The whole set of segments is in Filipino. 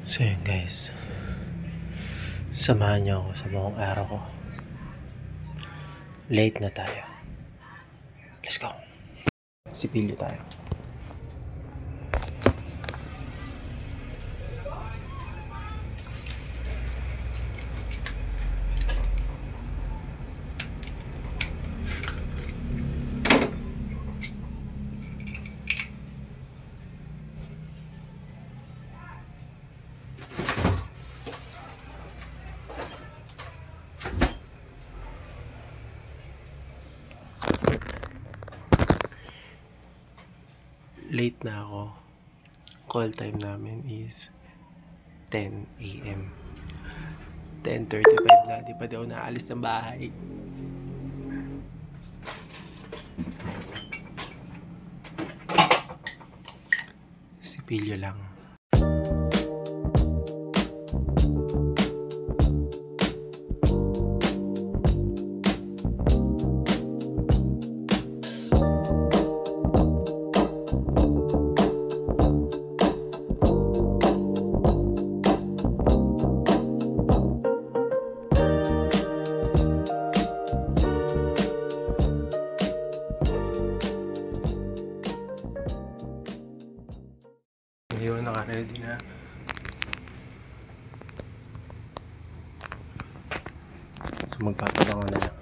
So yun guys, samahan niyo ako sa buong araw ko. Late na tayo. Let's go. Sipilyo tayo. Late na ako. Call time namin is 10 AM. 10:35 na. Di pa daw naalis ng bahay. Sipilyo lang. Ngayon, naka-ready na. So, magpapabango na lang.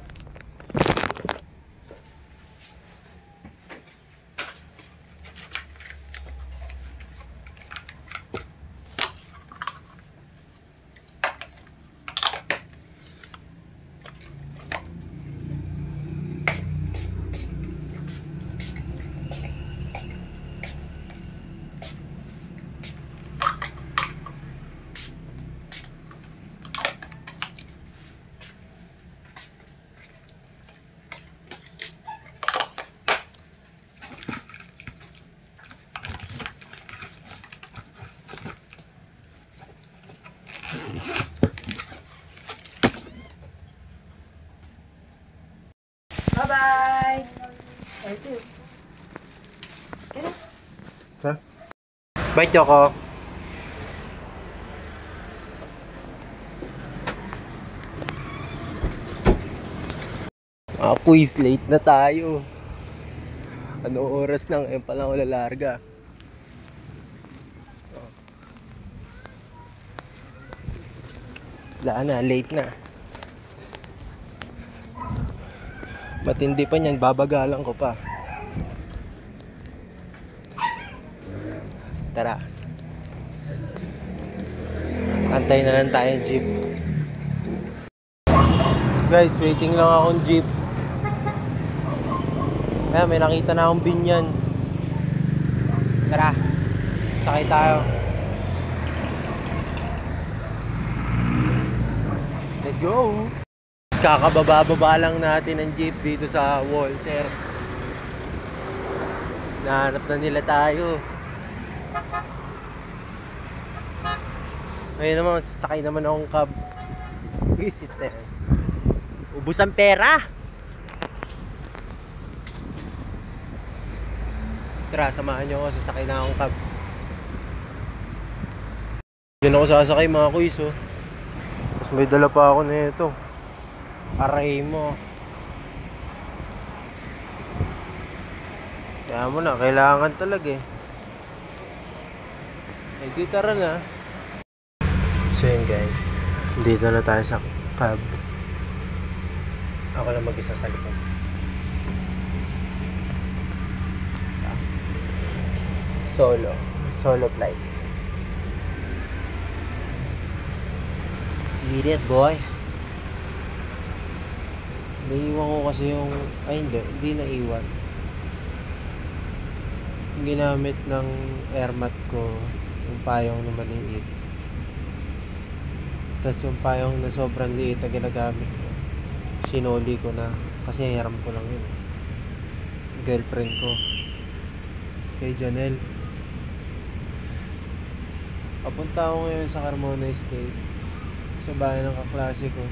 Bye-bye! Ha? Bye, Choco. Quiz, late na tayo. Ano oras nang pa lang ako lalarga? Wala na, late na. Matindi pa niyan, babagalan ko pa. Tara. Antay na lang tayo jeep. Guys, waiting lang akong jeep. Ayan, may nakita na akong binyan. Tara, sakay tayo. Let's go! Kakababa-baba lang natin ang jeep dito sa Walter. Nahanap na nila tayo. Ngayon naman, sasakay naman akong cab. Visit na yan. Ubus ang pera! Tara, samahan nyo ako, sasakay na akong cab. Diyan ako sasakay mga kuys, oh. Tapos may dala pa ako na ito. Aray mo. Kaya mo na, kailangan talaga eh. Eh di tara na. So yun guys, dito na tayo sa cab. Ako lang mag-isa sa likod. Solo flight. Eat it, boy. Naiiwan ko kasi yung... Ay hindi naiwan. Yung ginamit ng airmat ko, yung payong na maliit. Tapos yung payong na sobrang liit na ginagamit ko, sinoli ko na. Kasi hiram ko lang yun. Girlfriend ko. Kay Janelle. Papunta ako ngayon sa Carmona Estate. Sa bahay ng kaklase ko.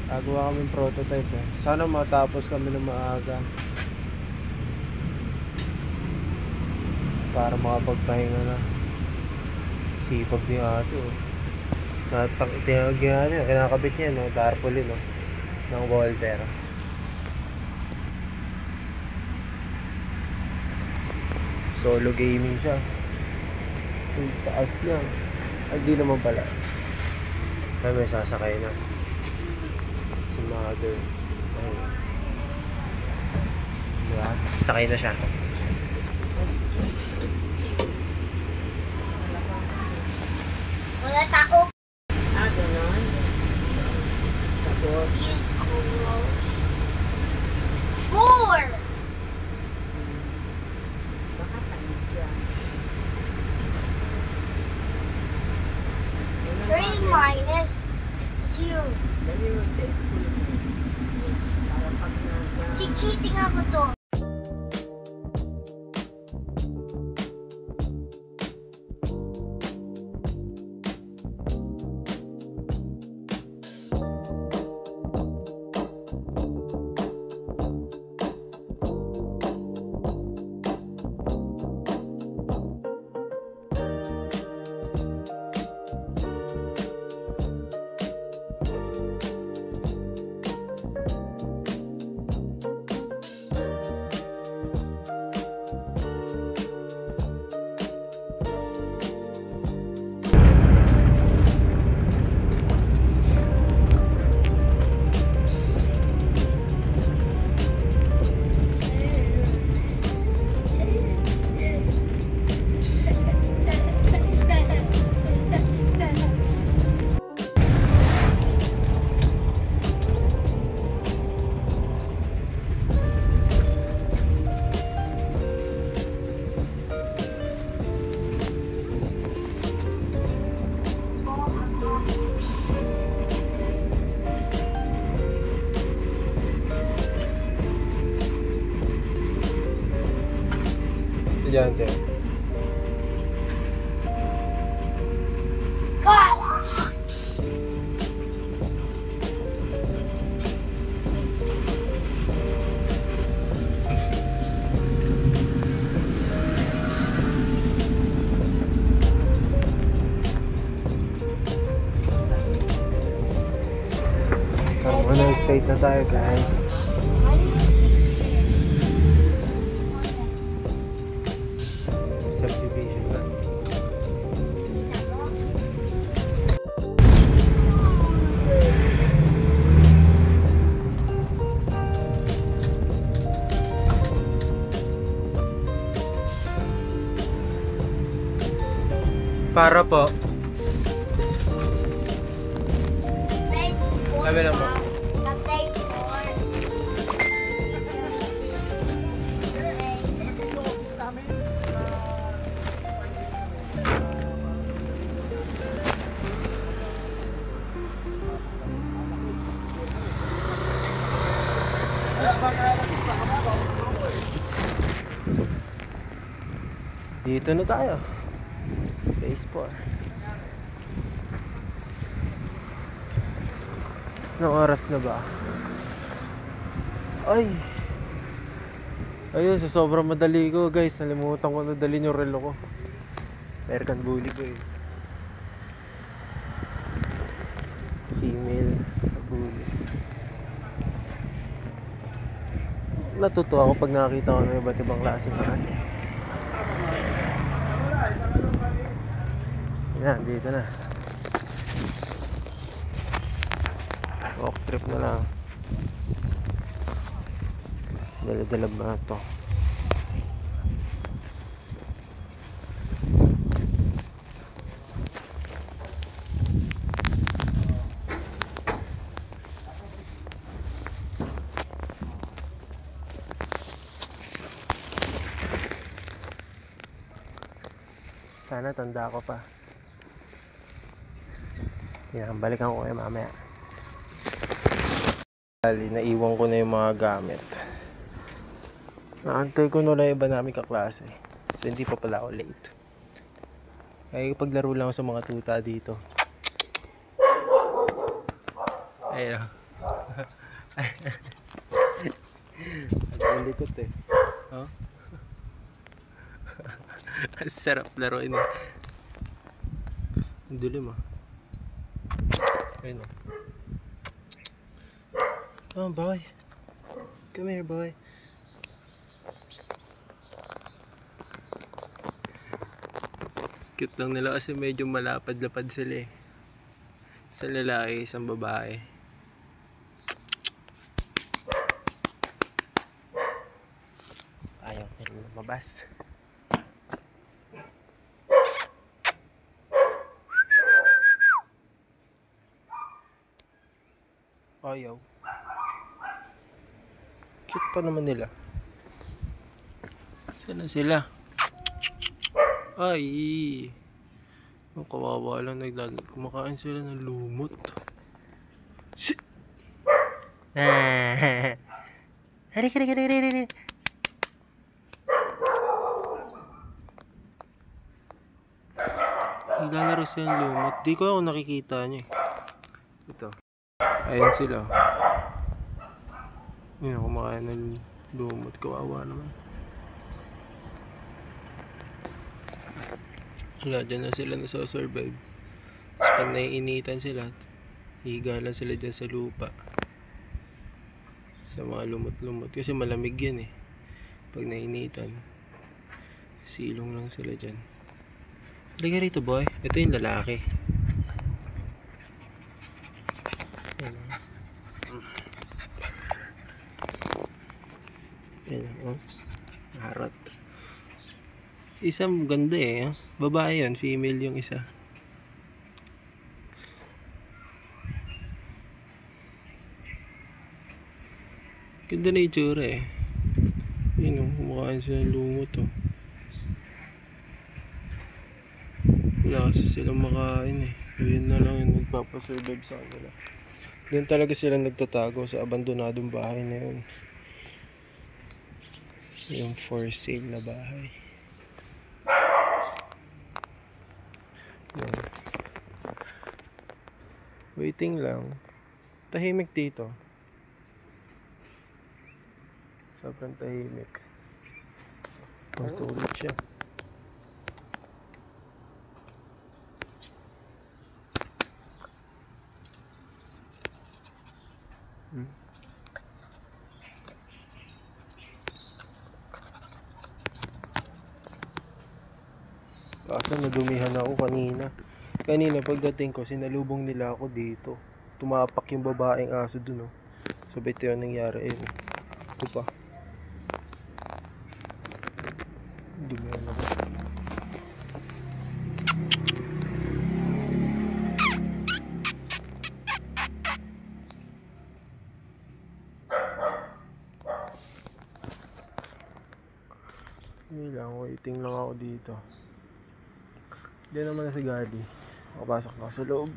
Gagawa kami prototype eh. Sana matapos kami ng maaga. para makapagpahinga na. Sipag ni ate, oh. Tinawag niya, kinakabit niya, no? Tarpaulin, no? Ng Walter. Solo gaming siya. Uy, taas na. Ay, di naman pala. Ay, may sasakay na. Si mother. Ay. Diba? Sakay na siya. Wala tao. Ganon. Sagot. Four. Baka tanis yan. Three minus two. Dali mo sa school mo. Para pag Cheating ako to. Estudyante. Carmona Estate na tayo, guys. Subdivision na. Para po. Sabi lang po. Dito na tayo. Phase 4. Anong oras na ba? Ay! Ayun, sa sobrang madali ko, guys. Nalimutan ko na dalhin yung relo ko. American Bully ko, eh. Female bully. Natutuwa ako pag nakakita ko ng iba't ibang klaseng kasi. Yan, dito na. Walk trip na lang. Dala-dala ba ito? Sana tanda ko pa. Yan, balikan ko kayo mamaya. Naiwan ko na yung mga gamit. Naantay ko na lang iba namin kaklase. So hindi pa pala ako late. Ay paglaro lang ako sa mga tuta dito. Ayun. Ang likot eh. Oh? Sarap laruin eh. Ang dilim ah. Ayun ah. Come on, boy. Come here, boy. Cute lang nila kasi medyo malapad-lapad sila eh. Isang lalaki, isang babae. Ayaw nila lumabas. Ayaw. Cute pa naman nila. Saan na sila? Ay! Ang kawawa lang, kumakain sila ng lumot. Hari. Nilalaro sila ng lumot. Di ko ako nakikita niya eh. Ito. Ayan sila. Yun, kumakain ng lumot. Kawawa naman. Wala, dyan na sila nasa-survive. Tapos pag naiinitan sila, higa lang sila dyan sa lupa. Sa mga lumot-lumot. Kasi malamig yan eh. Pag naiinitan, silong lang sila dyan. Halika rito, boy. Ito yung lalaki. Ayan, oh. Harot. Isang ganda eh. Babae yun, female yung isa. Ganda na itsura eh. Yun o, kumakain sila ng lumot oh. Wala kasi silang makain eh. Yun na lang yung nagpapasurvive sa kanila. Doon talaga sila nagtatago sa abandonadong bahay na yun. Yung for sale na bahay. Yan. Waiting lang. Tahimik dito. Sobrang tahimik. Matulog siya. Kaso nadumihan ako kanina. Kanina pagdating ko, sinalubong nila ako dito. Tumapak yung babaeng aso dun oh. Sabay ito yung nangyari eh. Ito pa. Dumihan ako. Hindi lang, waiting lang ako dito. Diyan naman na si Gali. Makapasok na ako sa loob.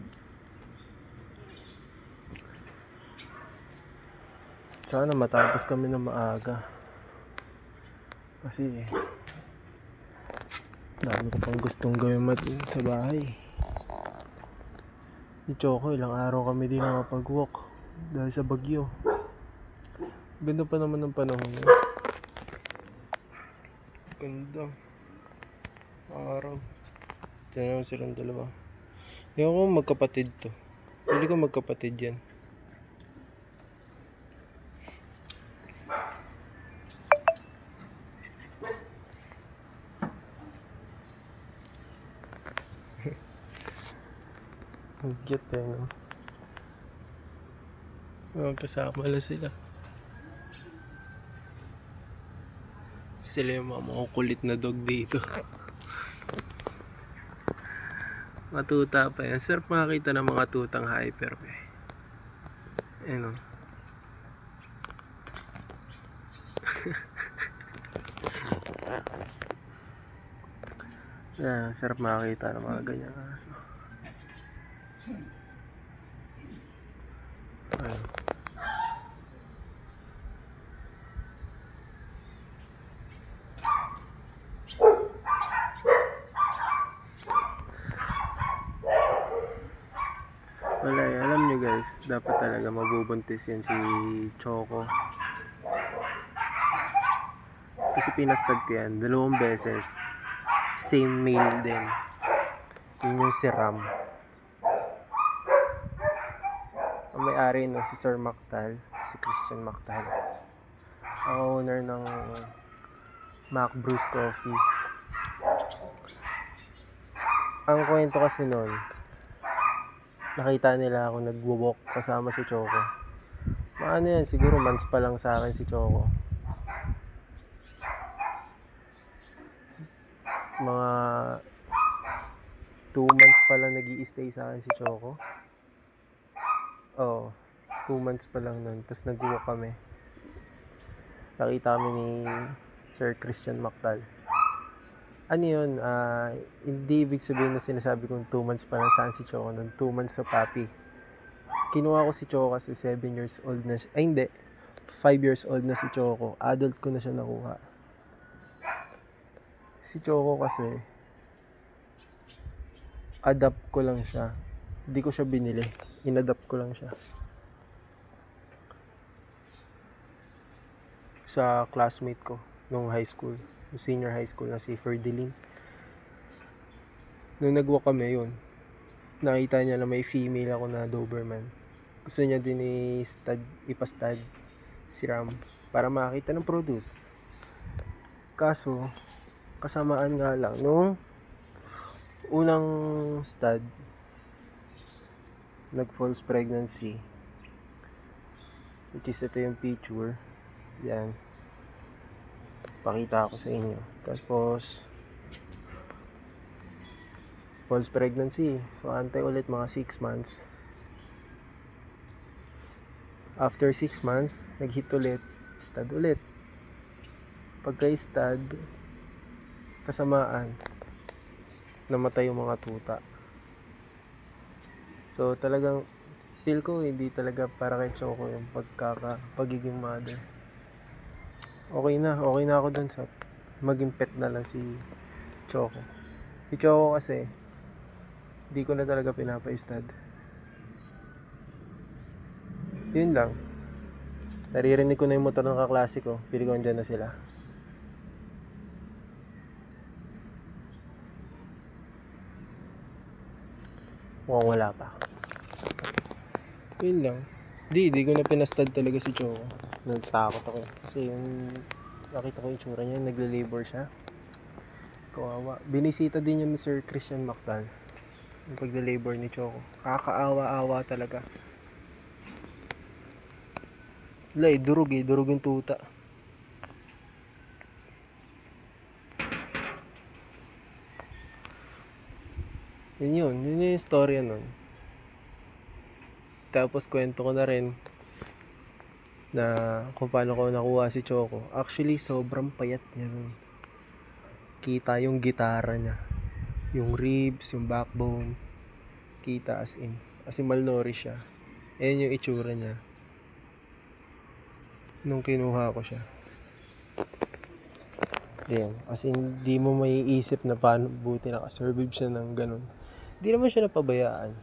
Sana matapos kami ng maaga. Kasi dami ko pang gustong gawin sa bahay. Si Choco, ilang araw kami din nakapag-walk dahil sa bagyo. Ganda pa naman ng panahon. Ganda. Araw. Tignan naman silang dalawa. Ewan ko magkapatid to. Pili ko magkapatid yan. Ang cute eh, no? Kasama lang sila. Sila yung mga makukulit na dog dito. Matuta pa yan. Sarap makakita ng mga tutang hyper eh. Ano? Yan, sarap makakita ng mga ganyan aso. Ayun. Wala eh, alam nyo guys, dapat talaga mabubuntis yan si Choco. Kasi pinastad ko yan, 2 beses. Same male din. Yun yung si Ram. Ang may-ari na si Sir Mactal, si Christian Mactal. Ang owner ng Mac Brews Coffee. Ang kwento kasi nun, nakita nila ako nagwo-walk kasama si Choco. Ano yan, siguro months pa lang sa akin si Choco. Mga 2 months pa lang nag-i-stay sa akin si Choco. Oo, 2 months pa lang nun. Tapos nag-walk kami. Nakita kami ni Sir Christian Mactal. Ano yun, hindi ibig sabihin na sinasabi kong 2 months pa lang saan si Choco nun. 2 months na puppy. Kinuha ko si Choco kasi 7 years old na siya. Ay hindi, 5 years old na si Choco. Adult ko na siya nakuha. Si Choco kasi, adapt ko lang siya. Hindi ko siya binili. Inadapt ko lang siya. Sa classmate ko nung high school. Senior high school na si Ferdeline. Nung nag-walk kami yun, nakita niya na may female ako na Doberman. Gusto niya din ipastad si Ram para makita ng produce. Kaso, kasamaan nga lang nung unang stud, nag-false pregnancy. Which is ito yung picture. Yan. Pakita ko sa inyo. Tapos false pregnancy. So antay ulit mga 6 months. After 6 months, nag-hit ulit. Stud ulit. Pagka-stud, kasamaan, namatay yung mga tuta. So talagang feel ko hindi talaga para kay Choco yung pagiging mother. Okay na ako dun sa maging pet na lang si Choco. Si Choco kasi di ko na talaga pinapa-stud. Yun lang. Naririnig ko na yung motor ng kaklase ko. Pili ko andyan na sila. Mukhang wala pa. Yun lang. Di ko na pinastud talaga si Choco. Nagtakot ako. Kasi yung nakita ko yung tsura niya, nagle-labor siya. Kawawa. Binisita din niya ni Sir Christian Mactal. Yung pagle-labor ni Choco. Kakaawa-awa talaga. Wala durog yung tuta. Yun yung istorya nun. Tapos kwento ko na rin na kung paano ko nakuha si Choco. Actually, sobrang payat niya nun. Kita yung gitara niya. Yung ribs, yung backbone. Kita as in malnourished siya. Ayan yung itsura niya. Nung kinuha ko siya. Ayan. As in, di mo maiisip na paano buti nakasurvive siya ng ganun. Di naman siya napabayaan.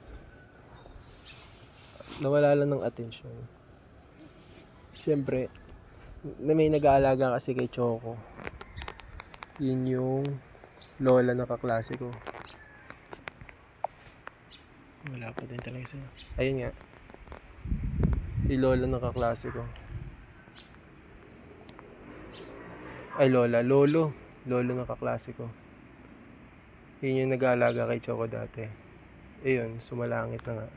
Nawala lang ng atensyon. Siyempre, na may nag-aalaga kasi kay Choco. Yun yung lola na kaklase ko. Wala pa din talaga siya. Ayun nga. Yung lola na kaklase ko. Ay, lolo na kaklase ko. Yun yung nag-aalaga kay Choco dati. Ayun, sumalangit na nga.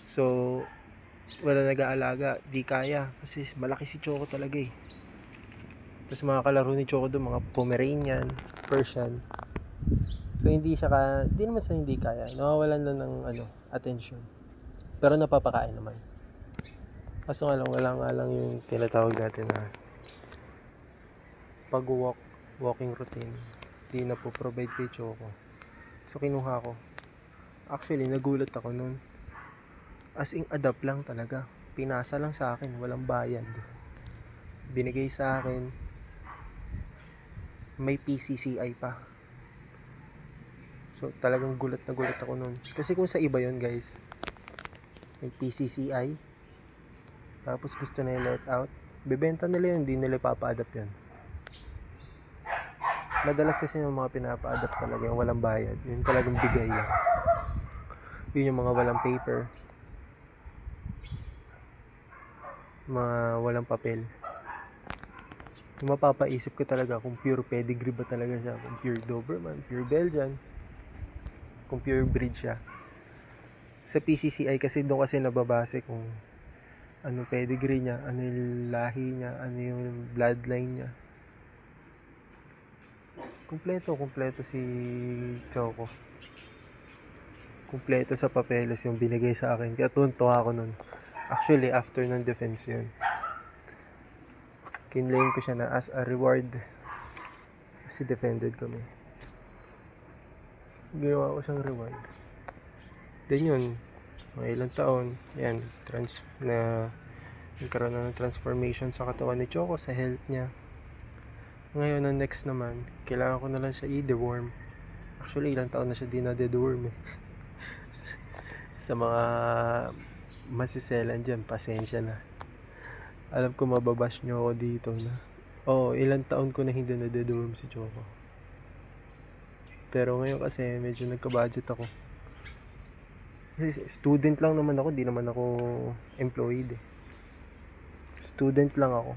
So, wala nag-aalaga, di kaya kasi malaki si Choco talaga eh. Tapos mga kalaro ni Choco doon, mga Pomeranian, Persian. So hindi naman sa hindi kaya, nawawalan na ng attention. Pero napapakain naman. Kaso nga lang, wala nga lang yung tinatawag natin na walking routine. Di na po provide kay Choco. So kinuha ko. Actually, nagulat ako nun. As in, adapt lang talaga. Pinasa lang sa akin, walang bayad. Binigay sa akin. May PCCI pa. So, talagang gulat na gulat ako nun. Kasi kung sa iba yon guys, may PCCI, tapos gusto na yung let out, bebenta nila yun, hindi nila papa-adapt yun. Madalas kasi yung mga pinapa-adapt talaga yung walang bayad. Yun talagang bigay lang. Yun yung mga walang paper. mga walang papel. Yung mapapaisip ko talaga kung pure pedigree ba talaga siya, kung pure Doberman, pure Belgian, kung pure breed siya. Sa PCCI kasi doon kasi nababase kung ano pedigree niya, ano yung lahi niya, ano yung bloodline niya. Kumpleto si Choco. Kumpleto sa papeles yung binigay sa akin. Kaya tuwa ako nun. Actually, after ng defense yun. Kinlaim ko siya na as a reward. Kasi defended kami. Ginawa ko siyang reward. Then yun, mga ilang taon, yan, nagkaroon na ng transformation sa katawan ni Choco, sa health niya. Ngayon, ang next naman, kailangan ko na lang siya i-deworm. Actually, ilang taon na siya din na-deworm eh. Sa mga masiselan dyan, pasensya na. Alam ko mababash nyo ako dito na. Ilang taon ko na hindi na-deworm si Choco. Pero ngayon kasi medyo nagka-budget ako. Kasi student lang naman ako, di naman ako employed eh. Student lang ako.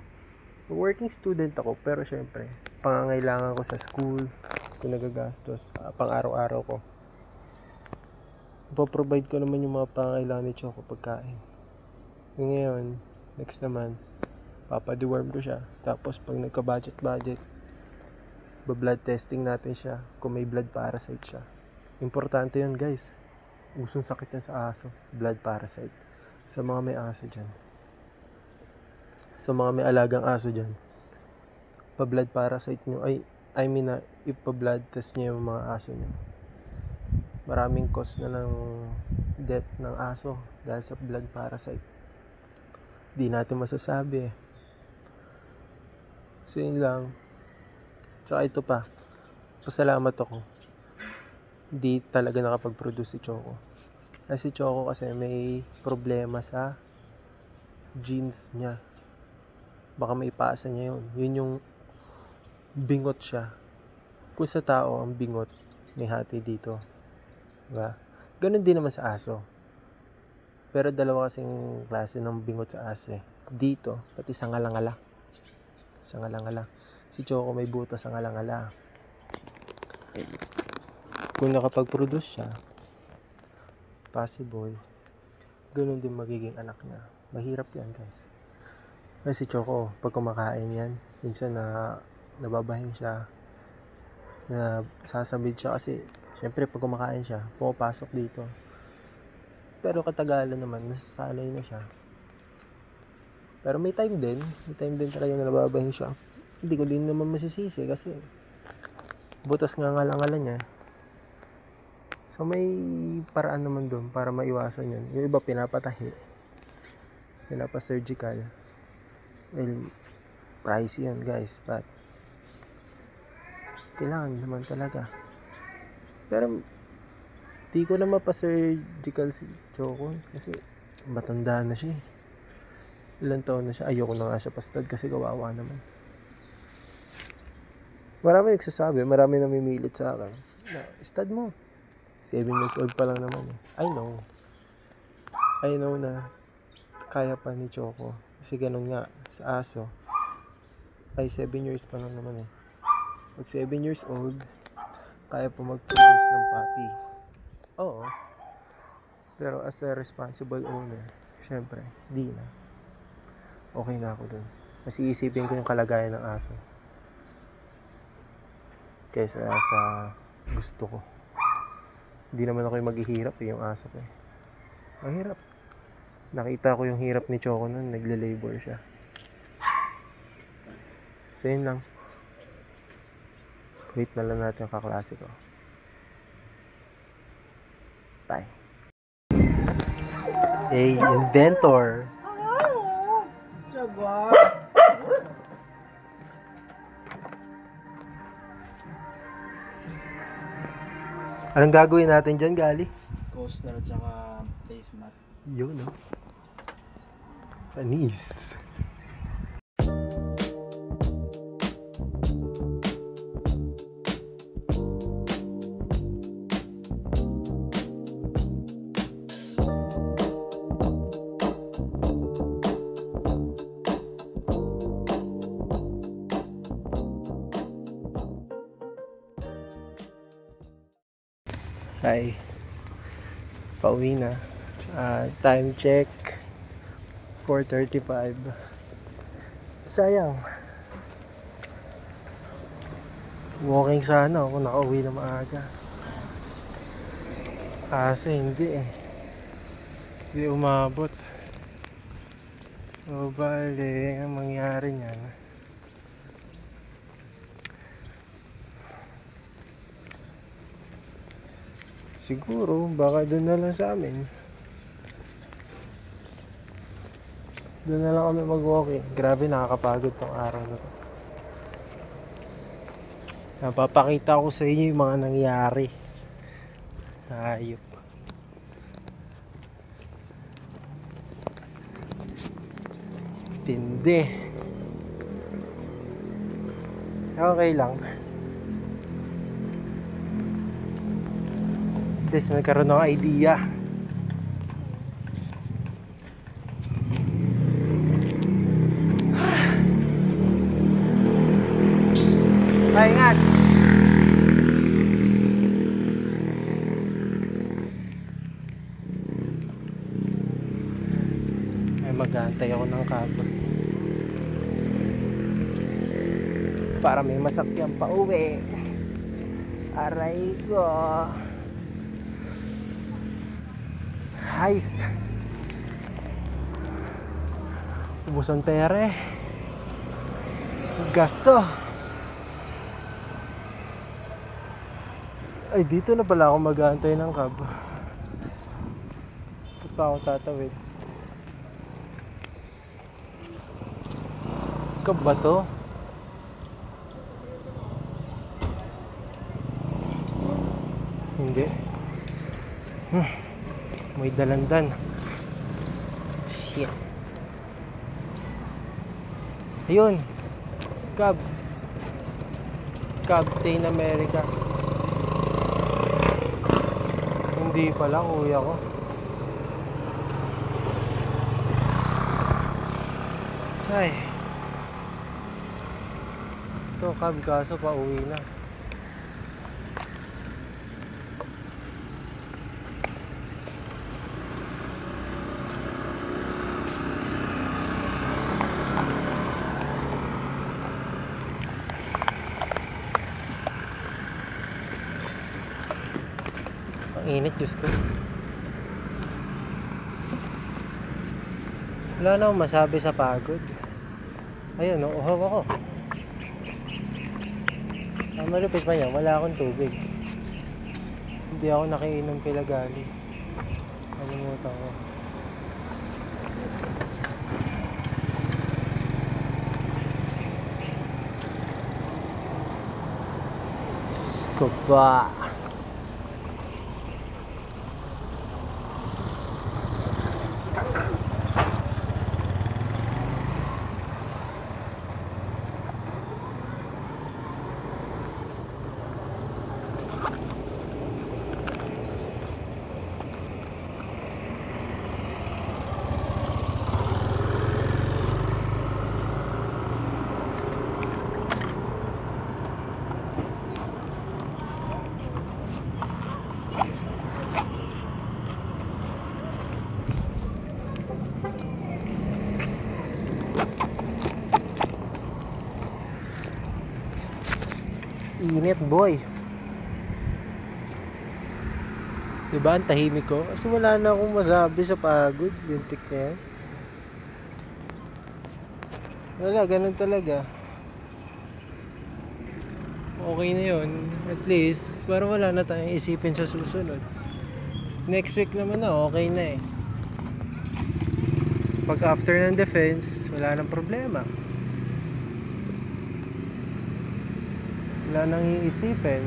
Working student ako, pero syempre, pangangailangan ko sa school, kung nagagastos, pang araw-araw ko. Ipoprovide ko naman yung mga pangangailangan ni Choco pagkain. Ngayon, next naman, papadeworm ko siya. Tapos pag nagka-budget, blood testing natin siya kung may blood parasite siya. Importante yun guys. Usong sakit yan sa aso, blood parasite. Sa mga may aso dyan. Sa mga may alagang aso dyan, pa-blood parasite nyo, ipa-blood test nyo yung mga aso nyo. Maraming cause na ng death ng aso dahil sa blood parasite. Di natin masasabi eh. So yun lang. Tsaka ito pa, pasalamat ako. Di talaga nakapag-produce si Choco. Kasi si Choco kasi may problema sa genes niya. Baka may ipasa niya yun. Yun yung bingot siya. Kung sa tao ang bingot, may hati dito. Diba? Ganun din naman sa aso. Pero dalawa kasing klase ng bingot sa aso eh. Dito, pati sa ngalangala. Sa ngalangala. Si Choco may butas sa ngalangala. Kung nakapag-produce siya, possible, ganun din magiging anak niya. Mahirap yan guys. Kasi si Choco, pag kumakain yan, minsan nababahing siya, na sasabid siya kasi, syempre pag kumakain siya, pumapasok dito. Pero katagalan naman, nasasanay na siya. Pero may time din talaga na nababahing siya. Hindi ko din naman masisisi kasi butas nga ngalangalan niya. So may paraan naman doon para maiwasan yun. Yung iba pinapatahi, pinapa-surgical. Well, pricey yun guys, but kailangan naman talaga. Pero di ko na mapa-surgical si Choco kasi matanda na siya eh. Ilang taon na siya. Ayoko na nga siya pastad kasi kawawa naman. Marami nagsasabi, marami namimilit sa akin na stud mo. 7 years old pa lang naman eh. I know na kaya pa ni Choco. Kasi ganun nga sa aso. 7 years pa lang naman eh. Pag 7 years old, kaya pa mag-produce ng puppy. Oo. Pero as a responsible owner, syempre, di na. Okay na ako dun. Mas iisipin ko yung kalagayan ng aso kaysa sa gusto ko. Hindi naman ako yung maghihirap eh, yung aso ko eh. Mahirap. Nakita ko yung hirap ni Choco nun, nagle-labor siya. So yun lang. Wait na lang natin yung kaklase ko. Bye. Hey, inventor! Anong gagawin natin dyan, Gali? Coaster at saka placemat. Yun, no? Panis. Ay, pauwi na. Time check 4:35. Sayang. Walking sana ako, nakauwi na maaga. Kasi hindi eh. Hindi umabot. O bali, ang mangyari niyan. Siguro, baka doon na lang sa amin. Doon na lang kami mag-walking. Grabe, nakakapagod tong araw na to. Napapakita ko sa inyo yung mga nangyari. Ayop. Tindi. Okay lang. At least may karoon ng idea. Ingat! Ay, mag-aantay ako ng cab para may masakyan pa uwi. Aray ko. Heist. Ubusan pere. Gasto. Ay, dito na pala ako mag-aantay ng cab. Ba't pa ako tatawid? Cab ba to? Hindi. May dalandan. Shit. Ayun. Cab. Captain America. Hindi pala, kuya ko. Ay. Ito, cab, kaso pauwi na. Ang init, Diyos ko. Wala na akong masabi sa pagod. Ayun, uhaw ako. Ang malupit pa niya, wala akong tubig. Hindi ako nakiinom pilagali. Nalimutan ko. Diyos ko ba? Init, boy. Diba ang tahimik ko? Kasi wala na akong masabi sa pagod. Lintik na yan. Wala, ganun talaga. Okay na yun. At least, para wala na tayong isipin sa susunod. Next week naman na, okay na eh. Pag after ng defense, wala nang problema. Wala nang iisipin.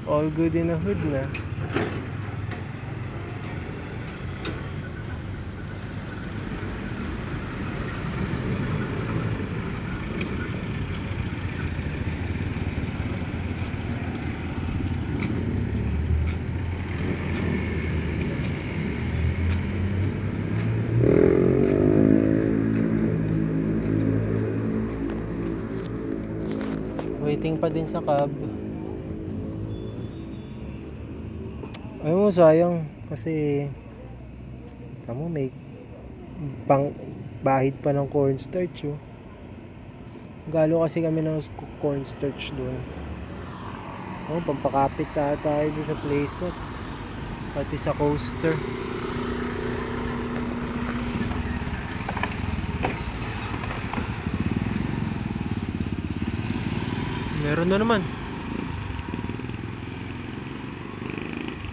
All good in the hood na. Waiting pa din sa cab. Ayaw mo, sayang. Kasi, tamo may pang bahid pa ng cornstarch, oh. Galo kasi kami ng cornstarch doon. Oh, pampakapit tayo doon sa placement. Pati sa coaster. Meron na naman.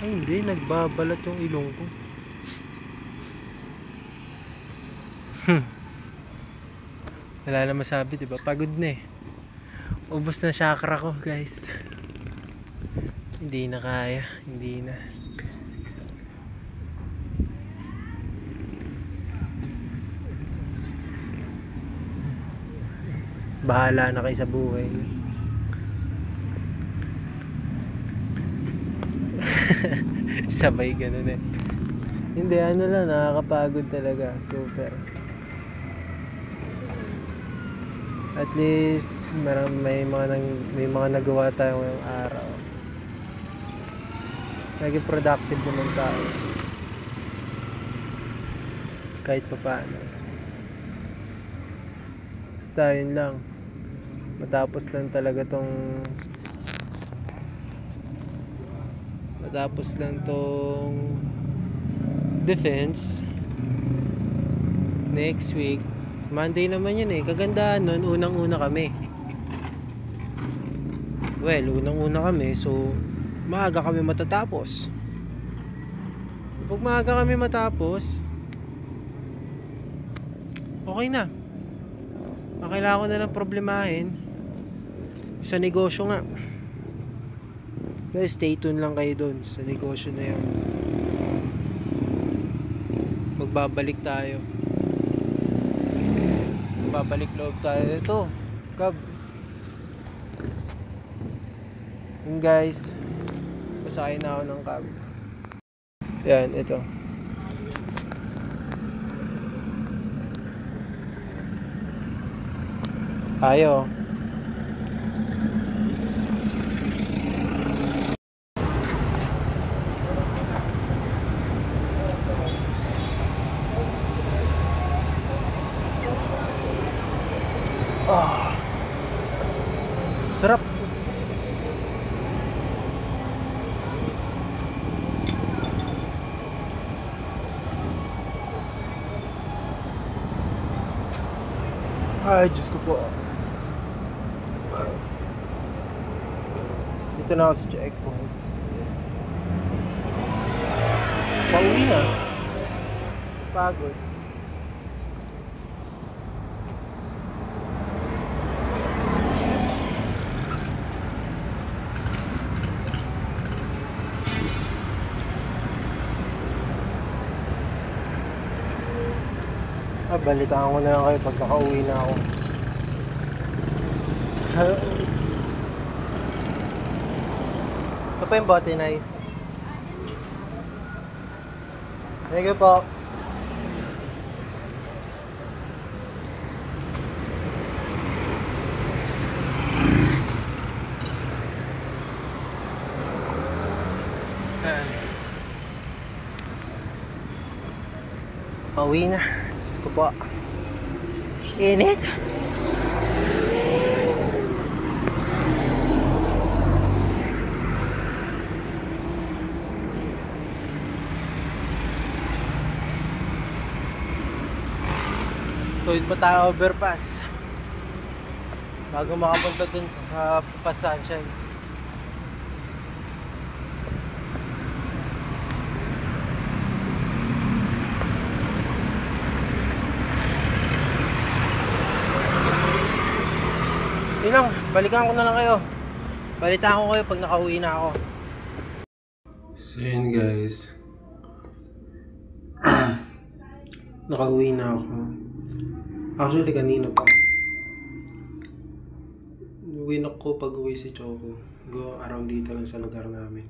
Ay, hindi. Nagbabalat yung ilong ko. Wala na masabi, diba? Pagod na eh. Ubos na chakra ko, guys. Hindi na kaya. Hindi na. Bahala na kayo sa buhay. Sabay ganun eh. Hindi, ano lang, nakakapagod talaga. Super. At least may mga nagawa tayo ngayong araw. Naging productive naman tayo. Kahit pa paano. Basta yun lang. Matapos lang tong defense. Next week Monday naman yun eh. Kagandahan nun, unang-una kami. Well, unang-una kami, so maaga kami matatapos. Pag maaga kami matapos, okay na. Ang kailangan ko na lang problemahin sa negosyo nga. Well, stay tuned lang kayo dun sa negosyo na yun. Magbabalik tayo. Babalik loob tayo. Ito, Cab. Yun guys, pasakay na ako ng cab. Yan, ito. Tayo. Sarap. Ay, Diyos ko po. Dito na ako sa checkpoint. Pauwi na. Pagod. Balitaan ko na lang kayo pag nakauwi na ako. Ito pa yung bote, Nay. Thank you po. Pauwi na. Diyos ko po. Init. Tuwid pa tayo overpass bago makapunta dun sa Sunshine. Yun lang, balikan ko na lang kayo. Balitaan ko kayo pag nakauwi na ako. So yun guys. Nakauwi na ako. Actually kanina pa. Uwi na ko pag uwi si Choco. Go around dito lang sa lugar namin.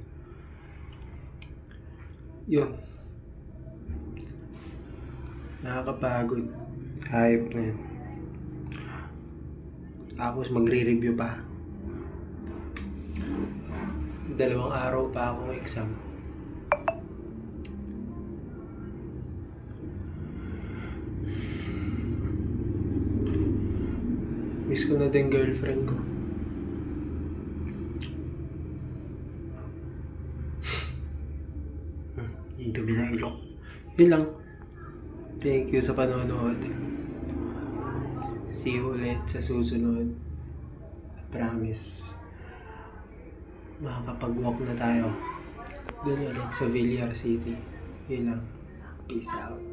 Yun. Nakakapagod. Hype na yun. Tapos magre-review pa. 2 araw pa akong exam. Miss ko na din girlfriend ko. Yung gabi ng ilok. Yun lang. Thank you sa panonood. See you ulit sa susunod. I promise. Makakapag-walk na tayo. Doon ulit sa Villar City. Yun lang. Peace out.